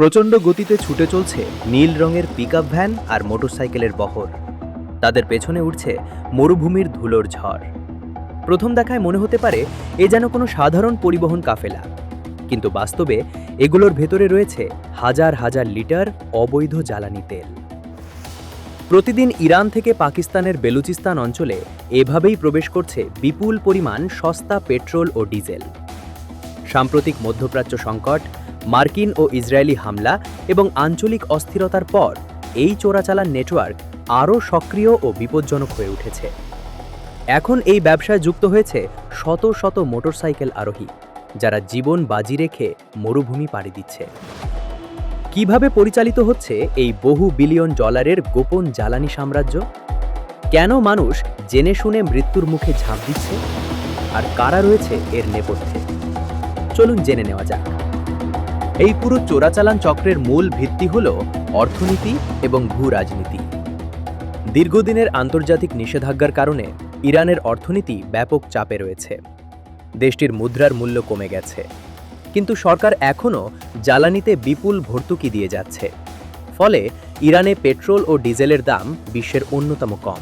প্রচণ্ড গতিতে ছুটে চলছে নীল রঙের পিকআপ ভ্যান আর মোটরসাইকেলের বহর। তাদের পেছনে উঠছে মরুভূমির ধুলোর ঝড়। প্রথম দেখায় মনে হতে পারে এ যেন কোনো সাধারণ পরিবহন কাফেলা, কিন্তু বাস্তবে এগুলোর ভেতরে রয়েছে হাজার হাজার লিটার অবৈধ জ্বালানি তেল। প্রতিদিন ইরান থেকে পাকিস্তানের বেলুচিস্তান অঞ্চলে এভাবেই প্রবেশ করছে বিপুল পরিমাণ সস্তা পেট্রোল ও ডিজেল। সাম্প্রতিক মধ্যপ্রাচ্য সংকট, মার্কিন ও ইসরায়েলি হামলা এবং আঞ্চলিক অস্থিরতার পর এই চোরাচালান নেটওয়ার্ক আরও সক্রিয় ও বিপজ্জনক হয়ে উঠেছে। এখন এই ব্যবসায় যুক্ত হয়েছে শত শত মোটরসাইকেল আরোহী, যারা জীবন বাজি রেখে মরুভূমি পাড়ি দিচ্ছে। কিভাবে পরিচালিত হচ্ছে এই বহু বিলিয়ন ডলারের গোপন জ্বালানি সাম্রাজ্য? কেন মানুষ জেনে শুনে মৃত্যুর মুখে ঝাঁপ দিচ্ছে? আর কারা রয়েছে এর নেপথ্যে? চলুন জেনে নেওয়া যাক। এই পুরো চোরাচালান চক্রের মূল ভিত্তি হল অর্থনীতি এবং ভূ রাজনীতি। দীর্ঘদিনের আন্তর্জাতিক নিষেধাজ্ঞার কারণে ইরানের অর্থনীতি ব্যাপক চাপে রয়েছে। দেশটির মুদ্রার মূল্য কমে গেছে, কিন্তু সরকার এখনও জ্বালানিতে বিপুল ভর্তুকি দিয়ে যাচ্ছে। ফলে ইরানে পেট্রোল ও ডিজেলের দাম বিশ্বের অন্যতম কম।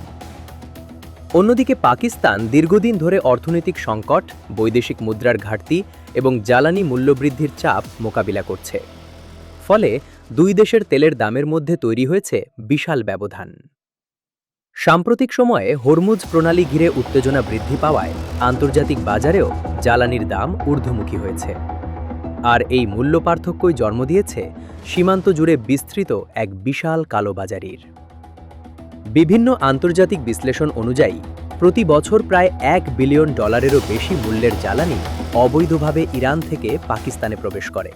অন্যদিকে পাকিস্তান দীর্ঘদিন ধরে অর্থনৈতিক সংকট, বৈদেশিক মুদ্রার ঘাটতি এবং জ্বালানি মূল্যবৃদ্ধির চাপ মোকাবিলা করছে। ফলে দুই দেশের তেলের দামের মধ্যে তৈরি হয়েছে বিশাল ব্যবধান। সাম্প্রতিক সময়ে হরমুজ প্রণালী ঘিরে উত্তেজনা বৃদ্ধি পাওয়ায় আন্তর্জাতিক বাজারেও জ্বালানির দাম ঊর্ধ্বমুখী হয়েছে। আর এই মূল্য পার্থক্যই জন্ম দিয়েছে সীমান্ত জুড়ে বিস্তৃত এক বিশাল কালোবাজারির। বিভিন্ন আন্তর্জাতিক বিশ্লেষণ অনুযায়ী প্রতি বছর প্রায় $1 বিলিয়ন বেশি মূল্যের জ্বালানি অবৈধভাবে ইরান থেকে পাকিস্তানে প্রবেশ করে।